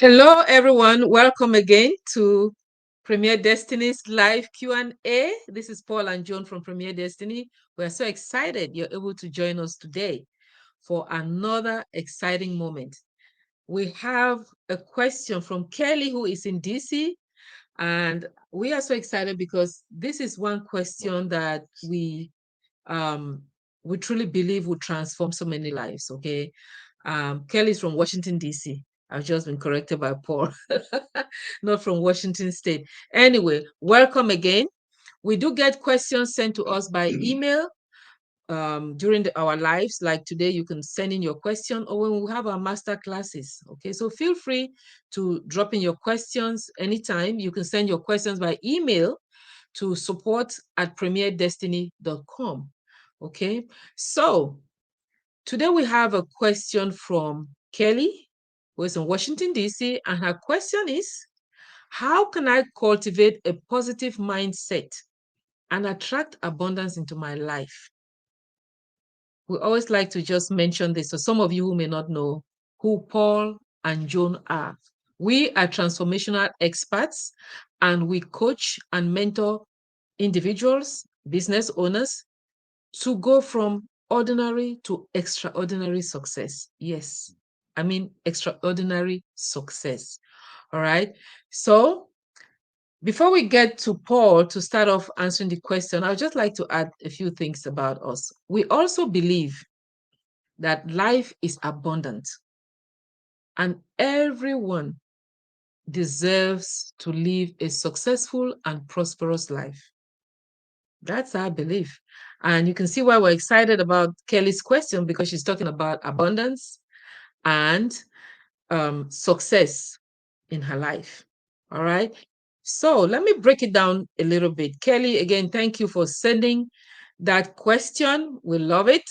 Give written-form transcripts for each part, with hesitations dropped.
Hello, everyone. Welcome again to Premier Destiny's live Q&A. This is Paul and Joan from Premier Destiny. We're so excited you're able to join us today for another exciting moment. We have a question from Kelly, who is in DC, and we are so excited because this is one question that um, we truly believe will transform so many lives. Okay. Kelly's from Washington, D.C. I've just been corrected by Paul, not from Washington State. Anyway, welcome again. We do get questions sent to us by email during our lives. Like today, you can send in your question, or when we have our master classes. Okay, so feel free to drop in your questions anytime. You can send your questions by email to support@premierdestiny.com. Okay, so today we have a question from Kelly, who is in Washington, D.C., and her question is, how can I cultivate a positive mindset and attract abundance into my life? We always like to just mention this. So some of you who may not know who Paul and Joan are. We are transformational experts, and we coach and mentor individuals, business owners, to go from ordinary to extraordinary success. Yes, I mean extraordinary success. All right. So before we get to Paul to start off answering the question, I'd just like to add a few things about us. We also believe that life is abundant and everyone deserves to live a successful and prosperous life. That's our belief. And you can see why we're excited about Kelly's question, because she's talking about abundance and success in her life. All right. So let me break it down a little bit. Kelly, again, thank you for sending that question. We love it.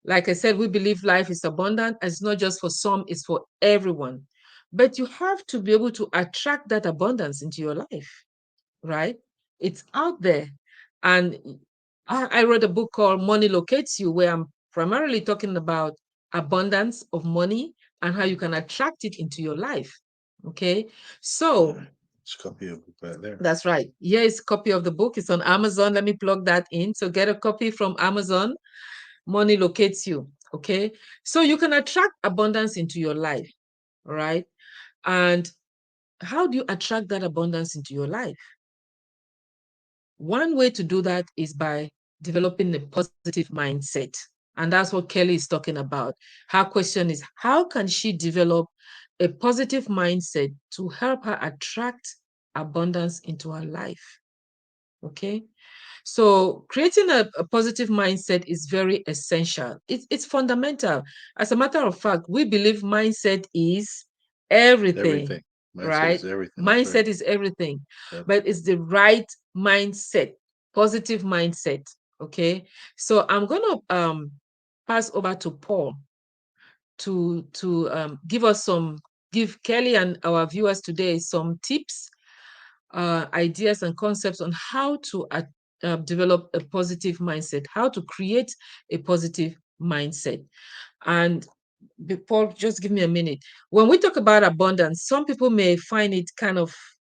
Like I said, we believe life is abundant. And it's not just for some, it's for everyone. But you have to be able to attract that abundance into your life, right? It's out there. And I wrote a book called Money Locates You, where I'm primarily talking about abundance of money and how you can attract it into your life. Okay. So It's a copy of it right there. that's right. Here is a copy of the book. It's on Amazon. Let me plug that in. So get a copy from Amazon. Money Locates You. Okay. So you can attract abundance into your life. All right. And how do you attract that abundance into your life? One way to do that is by developing a positive mindset. And that's what Kelly is talking about. Her question is, how can she develop a positive mindset to help her attract abundance into her life? Okay. So creating a positive mindset is very essential. It's fundamental. As a matter of fact, we believe mindset is everything, Everything. Mindset right? is everything. That's right. Mindset is everything, Yep. but it's the right mindset, positive mindset. Okay. So I'm gonna pass over to Paul to give Kelly and our viewers today some tips, ideas and concepts on how to develop a positive mindset, how to create a positive mindset. And Paul, just give me a minute. When we talk about abundance, some people may find it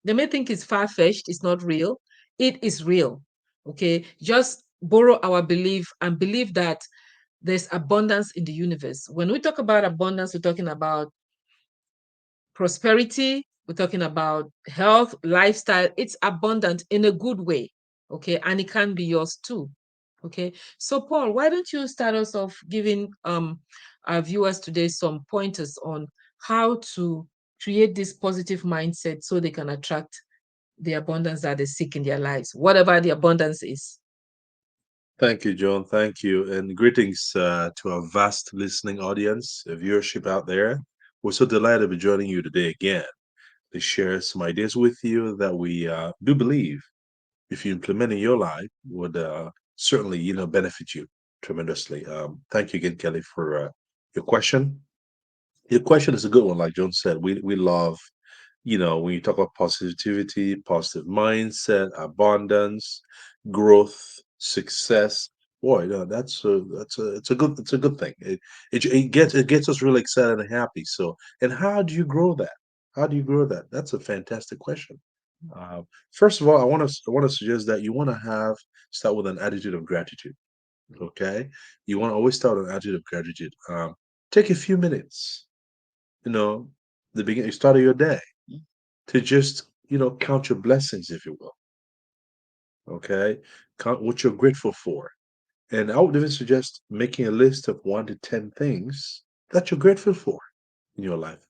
they may think it's far-fetched, it's not real. It is real. Okay. Just borrow our belief and believe that there's abundance in the universe. When we talk about abundance, we're talking about prosperity, we're talking about health, lifestyle. It's abundant in a good way. Okay. And it can be yours too. Okay. So, Paul, why don't you start us off giving our viewers today some pointers on how to create this positive mindset so they can attract the abundance that they seek in their lives, whatever the abundance is. Thank you, John. Thank you. And greetings to our vast listening audience, viewership out there. We're so delighted to be joining you today again to share some ideas with you that we do believe, if you implement in your life, would certainly, benefit you tremendously. Thank you again, Kelly, for your question. Your question is a good one. Like John said, we love, when you talk about positivity, positive mindset, abundance, growth, success. Boy, no, it's a good thing. It gets us really excited and happy. So, and how do you grow that? How do you grow that? That's a fantastic question. First of all, I want to suggest that you want to have start with an attitude of gratitude. Okay, you want to always start with an attitude of gratitude. Take a few minutes, you know, the beginning start of your day to just count your blessings, if you will. Okay, count what you're grateful for, and I would even suggest making a list of 1 to 10 things that you're grateful for in your life,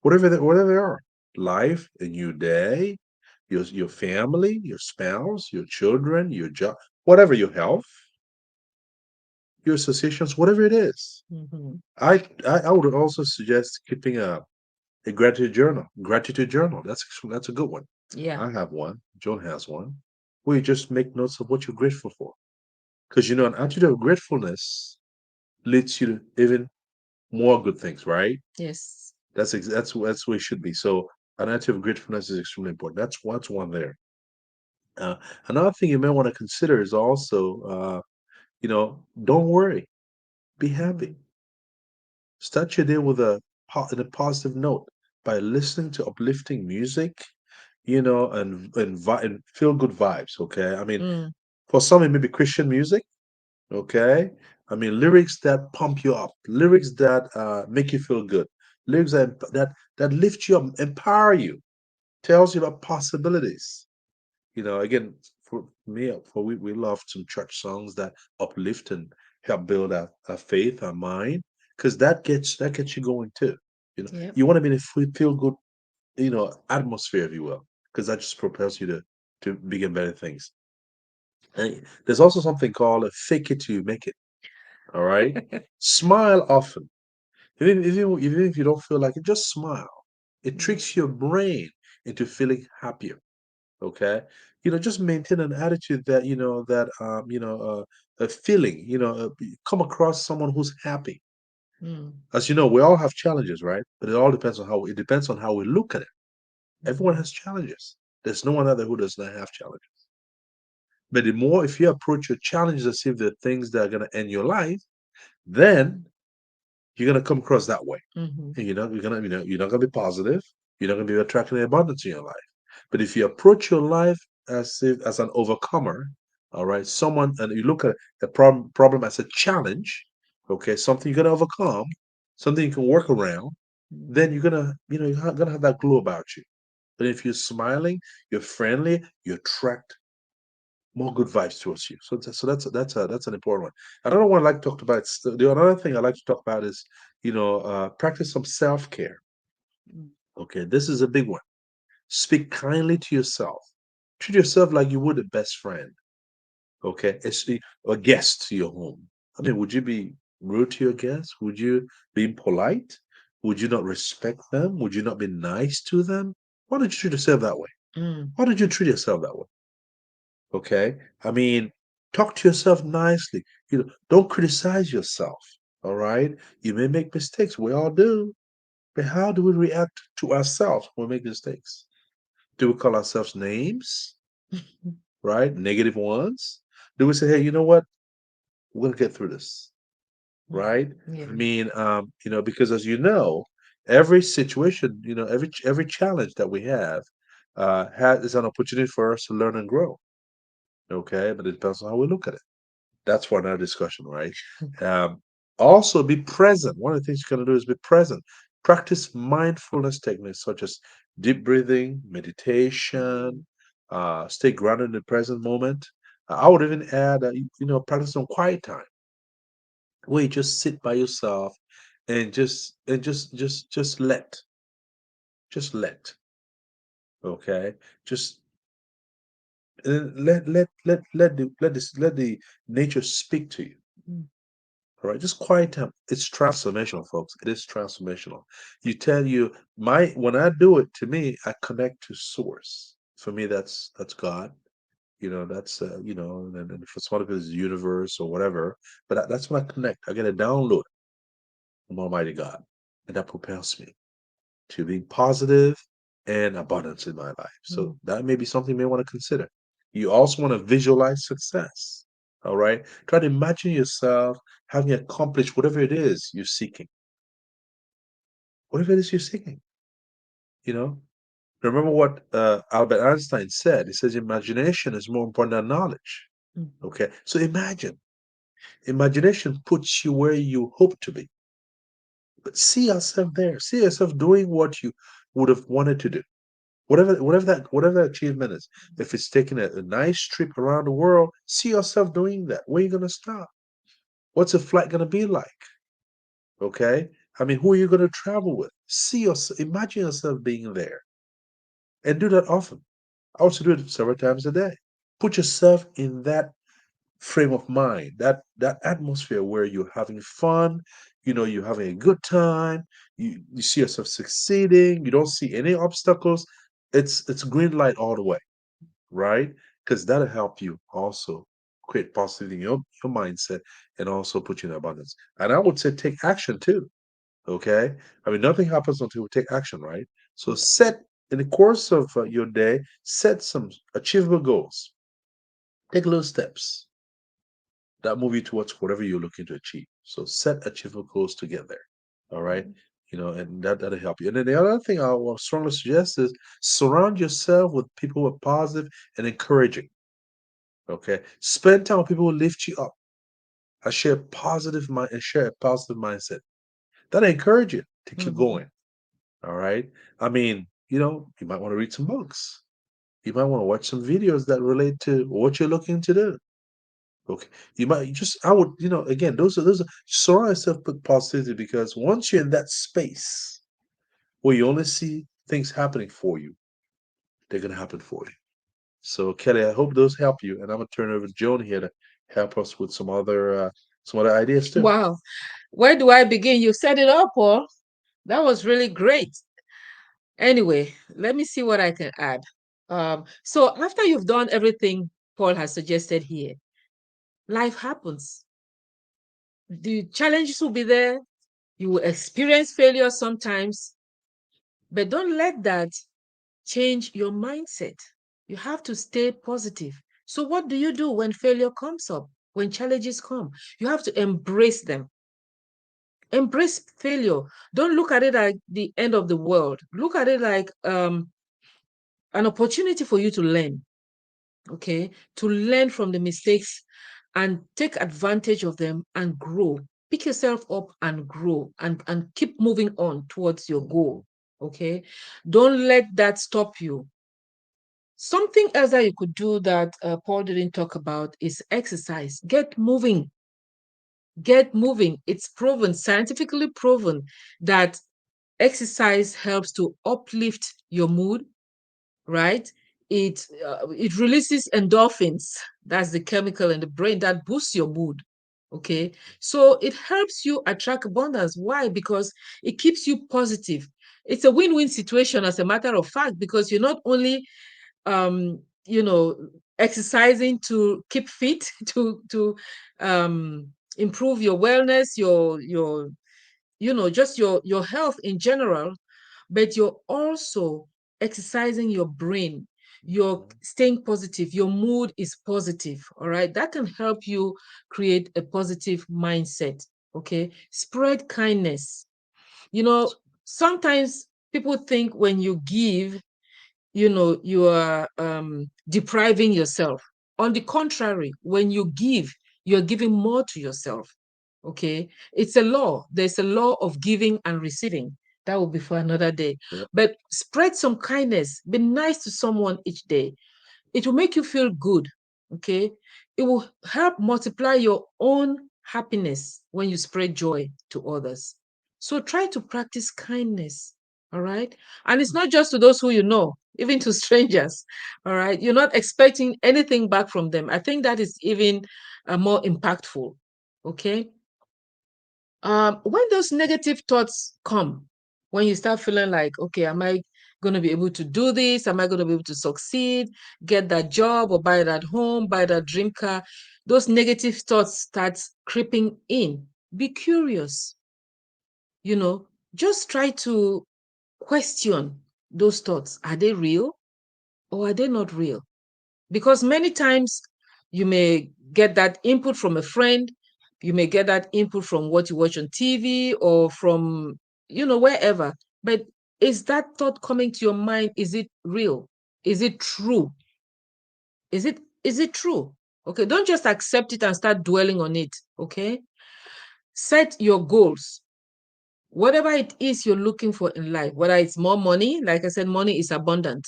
whatever they are. Life, a new day, your family, your spouse, your children, your job, whatever, your health, your associations, whatever it is. Mm-hmm. I would also suggest keeping a gratitude journal. That's a good one. Yeah. I have one. Joan has one. Where you just make notes of what you're grateful for, because an attitude of gratefulness leads you to even more good things, right? Yes. That's where it should be. So an attitude of gratefulness is extremely important. That's one there. Uh, Another thing you may want to consider is also, don't worry, be happy. Start your day with in a positive note by listening to uplifting music, and feel good vibes. Okay, I mean, Mm, for some it may be Christian music. Okay, I mean lyrics that pump you up, lyrics that make you feel good, lyrics that lift you up, empower you, tells you about possibilities. Again, for me, we love some church songs that uplift and help build our faith, our mind, because that gets you going too. yep. You want to be in a feel good, atmosphere, if you will, because that just propels you to begin better things. And there's also something called a fake it till you make it. All right, smile often, even if you don't feel like it, just smile. It tricks your brain into feeling happier. Okay, just maintain an attitude that a feeling, come across someone who's happy. Mm, As you know, we all have challenges, right? But it depends on how we look at it. Everyone mhm, has challenges. There's no one out there who does not have challenges. But the more, if you approach your challenges as if they're things that are going to end your life, then you're going to come across that way. mhm, And you're not going to be positive. You're not going to be attracting the abundance in your life. But if you approach your life as an overcomer, all right, someone, and you look at the problem as a challenge, okay, something you're gonna overcome, something you can work around, then mhm, you're gonna have that glow about you. But if you're smiling, you're friendly, you attract more good vibes towards you. So that's an important one. Another one I like to talk about. The another thing I like to talk about is practice some self care. mm, Okay, this is a big one. Speak kindly to yourself. Treat yourself like you would a best friend. Okay, it's a guest to your home. I mean, would you be rude to your guests? Would you be impolite? Would you not respect them? Would you not be nice to them? Why don't you treat yourself that way? mm, Why don't you treat yourself that way? Okay, I mean, talk to yourself nicely. Don't criticize yourself. All right, you may make mistakes. We all do. But how do we react to ourselves when we make mistakes? Do we call ourselves names, right? Negative ones? Do we say, hey, you know what? We're gonna get through this, mm. right? Yeah. I mean, because as you know, every situation, every challenge that we have, has is an opportunity for us to learn and grow. Okay, but it depends on how we look at it. That's for another discussion, right? Um, Also, be present. One of the things you're gonna do is be present. Practice mindfulness techniques such as deep breathing, meditation, stay grounded in the present moment. I would even add, practice some quiet time where you just sit by yourself and just let, okay, just let the nature speak to you. Mm, All right, just quiet time. It's transformational, folks. It is transformational. My when I do it, to me, I connect to source. For me, that's God. That's and for some people it's the universe or whatever. But that's when I connect. I get a download from Almighty God, and that propels me to being positive and abundance in my life. So mm, that may be something you may want to consider. You also want to visualize success. All right. Try to imagine yourself having accomplished whatever it is you're seeking. Whatever it is you're seeking. You know, remember what Albert Einstein said. He says imagination is more important than knowledge. Mhm. Okay, so imagine. Imagination puts you where you hope to be. But see yourself there. See yourself doing what you would have wanted to do. Whatever that achievement is. If it's taking a nice trip around the world, see yourself doing that. Where are you gonna stop? What's a flight gonna be like? Okay? I mean, who are you gonna travel with? See yourself, imagine yourself being there. And do that often. I also do it several times a day. Put yourself in that frame of mind, that atmosphere where you're having fun, you're having a good time, you see yourself succeeding, you don't see any obstacles. It's green light all the way, right? Because that'll help you also create positivity in your mindset and also put you in abundance. And I would say take action too. Okay. I mean, nothing happens until we take action, right? So set in the course of your day, set some achievable goals. Take little steps that move you towards whatever you're looking to achieve. So set achievable goals to get there. All right. And that'll help you. And then the other thing I will strongly suggest is surround yourself with people who are positive and encouraging. Okay. Spend time with people who lift you up. I share positive mind and share a positive mindset. That'll encourage you to keep Mhm. going. All right. I mean, you might want to read some books. You might want to watch some videos that relate to what you're looking to do. Okay. I would, again, those are surround yourself with positivity because once you're in that space where you only see things happening for you, they're gonna happen for you. So Kelly, I hope those help you. And I'm gonna turn it over to Joan here to help us with some other ideas too. Wow. Where do I begin? You set it up, Paul. That was really great. Anyway, let me see what I can add. So after you've done everything Paul has suggested here, life happens. The challenges will be there. You will experience failure sometimes, but don't let that change your mindset. You have to stay positive. So what do you do when failure comes up? When challenges come? You have to embrace them. Embrace failure. Don't look at it like the end of the world. Look at it like an opportunity for you to learn, okay? To learn from the mistakes and take advantage of them and grow. Pick yourself up and grow and keep moving on towards your goal, okay? Don't let that stop you. Something else that you could do that Paul didn't talk about is exercise. Get moving. Get moving. It's proven, scientifically proven, that exercise helps to uplift your mood, right? It releases endorphins. That's the chemical in the brain that boosts your mood. Okay, so it helps you attract abundance. Why? Because it keeps you positive. It's a win-win situation, as a matter of fact, because you're not only um, you know, exercising to keep fit, to um, improve your wellness, just your health in general, but you're also exercising your brain. You're Mhm. staying positive. Your mood is positive. All right. That can help you create a positive mindset. Okay. Spread kindness. You know, sometimes people think when you give, you are depriving yourself. On the contrary, when you give, you're giving more to yourself. Okay, it's a law. There's a law of giving and receiving. That will be for another day. Yep. But spread some kindness. Be nice to someone each day. It will make you feel good. Okay, it will help multiply your own happiness when you spread joy to others. So try to practice kindness. All right, and it's not just to those who you know, even to strangers. All right, you're not expecting anything back from them. I think that is even more impactful. Okay, when those negative thoughts come, when you start feeling like, okay, am I going to be able to do this? Am I going to be able to succeed, get that job or buy that home, buy that dream car? Those negative thoughts start creeping in. Be curious, you know, just try to question those thoughts. Are they real or are they not real? Because many times you may get that input from a friend, you may get that input from what you watch on TV or from, wherever. But Is that thought coming to your mind? Is it real? Is it true? Is it true? Okay, don't just accept it and start dwelling on it. Okay, set your goals. Whatever it is you're looking for in life, whether it's more money, like I said, money is abundant.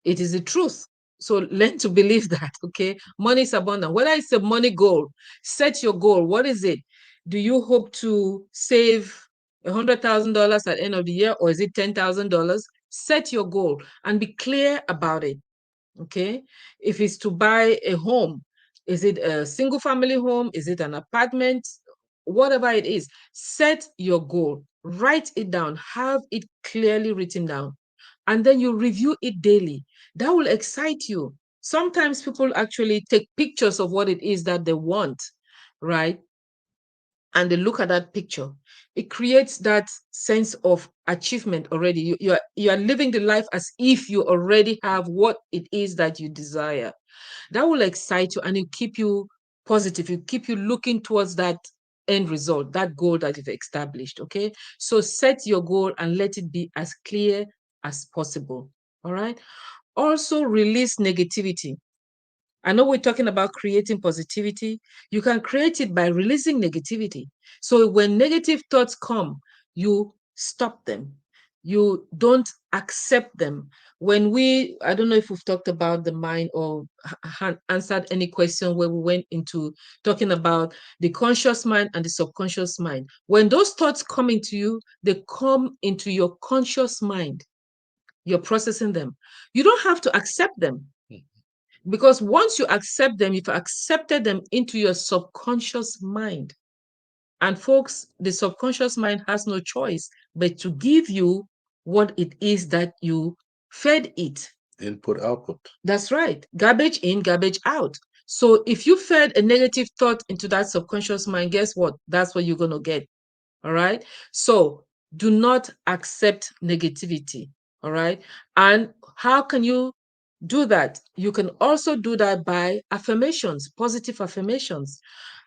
It is the truth. So learn to believe that. Okay, money is abundant. Whether it's a money goal, set your goal. What is it? Do you hope to save $100,000 at the end of the year, or is it $10,000? Set your goal and be clear about it. Okay, if it's to buy a home, is it a single family home, is it an apartment, whatever it is, set your goal, write it down, have it clearly written down, and then you review it daily. That will excite you. Sometimes people actually take pictures of what it is that they want, right? And they look at that picture. It creates that sense of achievement already. You are living the life as if you already have what it is that you desire. That will excite you and it keep you positive. It keep you looking towards that end result, that goal that you've established. Okay. So set your goal and let it be as clear as possible. All right. Also release negativity. I know we're talking about creating positivity. You can create it by releasing negativity. So when negative thoughts come, you stop them. You don't accept them. I don't know if we've talked about the mind or answered any question where we went into talking about the conscious mind and the subconscious mind. When those thoughts come into you, they come into your conscious mind. You're processing them. You don't have to accept them. Because once you accept them, you've accepted them into your subconscious mind. And folks, the subconscious mind has no choice but to give you what it is that you fed it. Input, output. That's right. Garbage in, garbage out. So if you fed a negative thought into that subconscious mind, guess what? That's what you're going to get. All right. So do not accept negativity. All right. And how can you do that? You can also do that by affirmations, positive affirmations.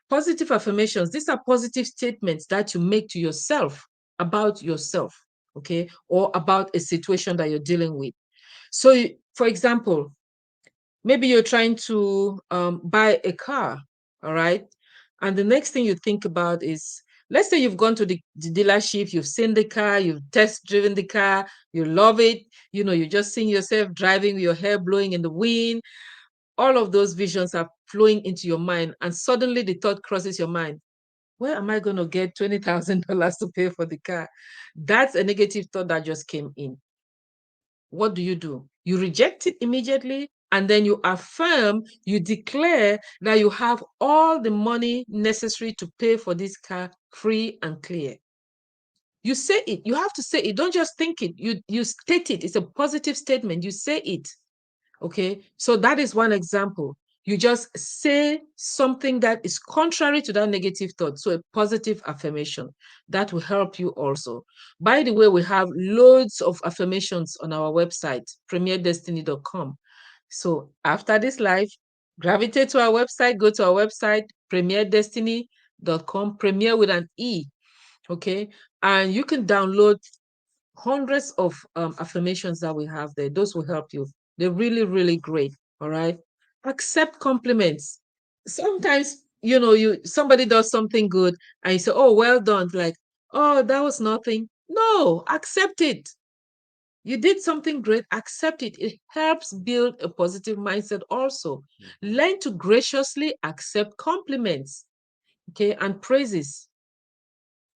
Positive affirmations, these are positive statements that you make to yourself about yourself, okay, or about a situation that you're dealing with. So, for example, maybe you're trying to buy a car, all right? And the next thing you think about is, let's say you've gone to the dealership, you've seen the car, you've test driven the car, you love it, you're just seeing yourself driving with your hair blowing in the wind. All of those visions are flowing into your mind, and suddenly the thought crosses your mind, where am I going to get $20,000 to pay for the car? That's a negative thought that just came in. What do? You reject it immediately, and then you affirm, you declare that you have all the money necessary to pay for this car free and clear. You say it. You have to say it. Don't just think it. You state it. It's a positive statement. You say it. Okay. So that is one example. You just say something that is contrary to that negative thought. So a positive affirmation that will help you also. By the way, we have loads of affirmations on our website, premierdestiny.com. So after this live, gravitate to our website, go to our website, premierdestiny.com, premier with an E. Okay. And you can download hundreds of affirmations that we have there. Those will help you. They're really, really great. All right. Accept compliments. Sometimes, somebody does something good and you say, oh, well done. Like, oh, that was nothing. No, accept it. You did something great, accept it. It helps build a positive mindset also. Learn to graciously accept compliments, okay, and praises.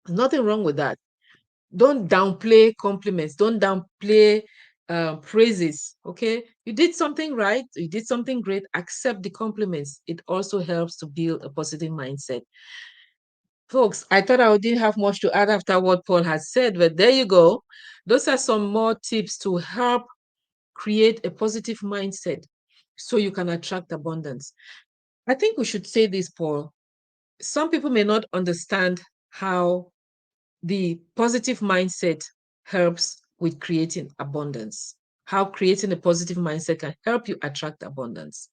There's nothing wrong with that. Don't downplay compliments, don't downplay praises. Okay, you did something right, you did something great, accept the compliments. It also helps to build a positive mindset. Folks, I thought I didn't have much to add after what Paul has said, but there you go. Those are some more tips to help create a positive mindset so you can attract abundance. I think we should say this, Paul. Some people may not understand how the positive mindset helps with creating abundance, how creating a positive mindset can help you attract abundance.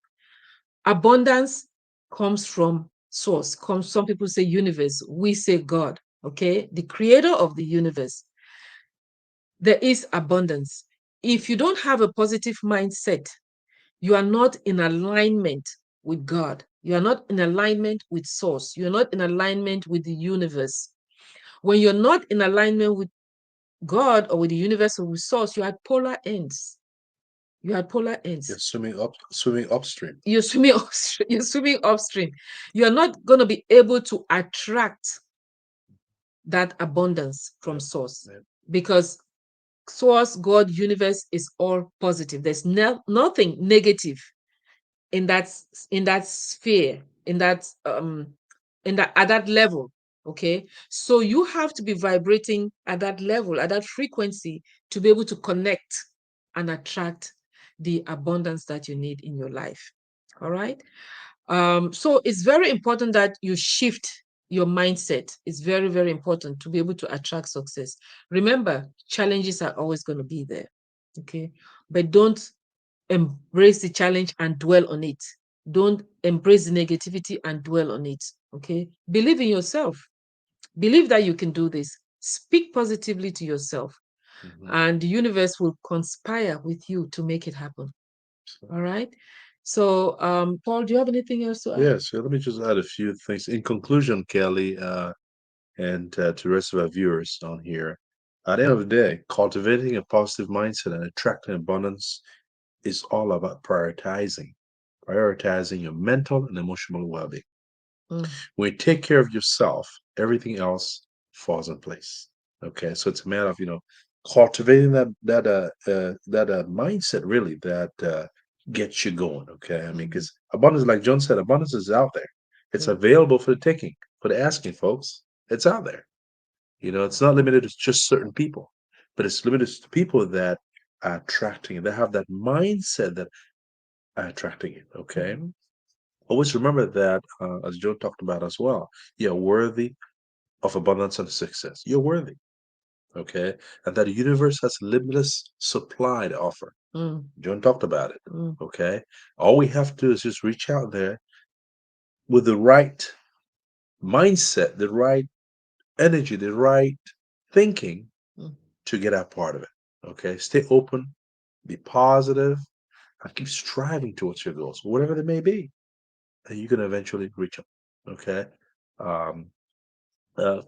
Abundance comes from source, some people say universe, we say God, okay? The creator of the universe. there is abundance. If you don't have a positive mindset, you are not in alignment with God. You are not in alignment with source. You're not in alignment with the universe. When you're not in alignment with God or with the universe or with source, you're at polar ends. You're at polar You're ends. swimming upstream. You're swimming upstream. You're swimming upstream. You're not going to be able to attract that abundance from Yeah, source yeah. because source, God, universe is all positive. There's nothing negative in that sphere, in that at that level. Okay, so you have to be vibrating at that level, at that frequency, to be able to connect and attract the abundance that you need in your life. All right. So it's very important that you shift your mindset. It's very, very important to be able to attract success. Remember, challenges are always going to be there. Okay. But don't embrace the challenge and dwell on it. Don't embrace the negativity and dwell on it. Okay. Believe in yourself. Believe that you can do this. Speak positively to yourself, Mhm. and the universe will conspire with you to make it happen. So, All right. So, Paul, do you have anything else to add? yeah, so let me just add a few things. In conclusion, Kelly, and to the rest of our viewers on here, at the end of the day, cultivating a positive mindset and attracting abundance is all about prioritizing your mental and emotional well-being. Mm, When you take care of yourself, everything else falls in place. Okay, so it's a matter of cultivating that mindset really that gets you going. Okay, I mean, mm, because abundance, like John said, abundance is out there. It's yeah, available for the taking, for the asking, folks. It's out there. It's not limited to just certain people, but it's limited to people that are attracting it. They have that mindset that are attracting it. Okay, mhm, always remember that, as Joe talked about as well, you're worthy of abundance and success. You're worthy, okay? And that the universe has limitless supply to offer. mm, Joan talked about it, mm, okay? All we have to do is just reach out there with the right mindset, the right energy, the right thinking mm. to get out part of it, okay? Stay open, be positive, and keep striving towards your goals, whatever they may be, and you're going to eventually reach them, okay? Um,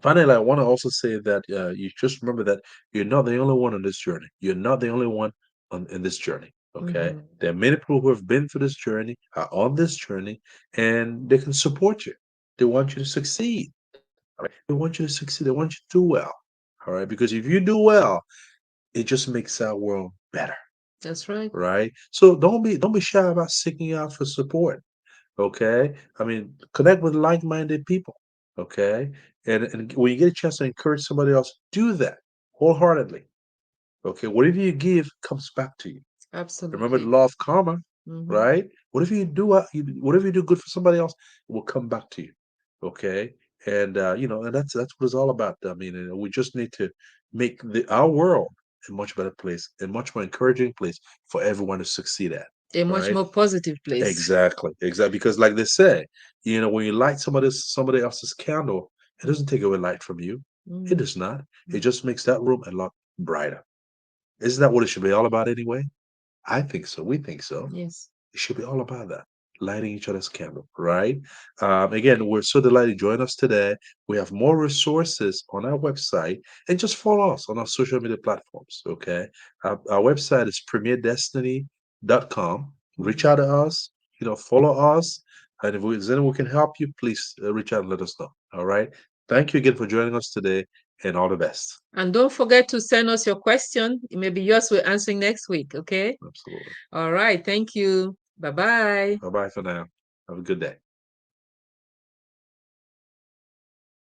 Finally, I want to also say that you just remember that you're not the only one on this journey. You're not the only one in this journey. Okay, Mhm. there are many people who have been through this journey, are on this journey, and they can support you. They want you to succeed. All right, they want you to succeed. They want you to do well. All right, because if you do well, it just makes our world better. That's right. Right. So don't be shy about seeking out for support. Okay, I mean, connect with like-minded people. Okay, and when you get a chance to encourage somebody else, do that wholeheartedly. Okay, whatever you give comes back to you. Remember the Absolutely. law of karma, Hmm. right? Whatever you do good for somebody else, it will come back to you. Okay, and that's what it's all about. I mean, we just need to make our world a much better place, a much more encouraging place for everyone to succeed at. A much Right? more positive place. Exactly, exactly. Because like they say, when you light somebody else's candle, it doesn't take away light from you. It Mm, does not. It mm. just makes that room a lot brighter. Isn't that what it should be all about anyway? I think so. We think so. Yes. It should be all about that, lighting each other's candle, right? Again, we're so delighted you join us today. We have more resources on our website, and just follow us on our social media platforms, okay? Our website is premierdestiny.com. Reach Mhm. out to us, follow us, and if there's anyone who can help you, please reach out and let us know, all right? Thank you again for joining us today, and all the best. And don't forget to send us your question. It may be yours we're answering next week. Okay. Absolutely. All right. Thank you. Bye bye. Bye bye for now. Have a good day.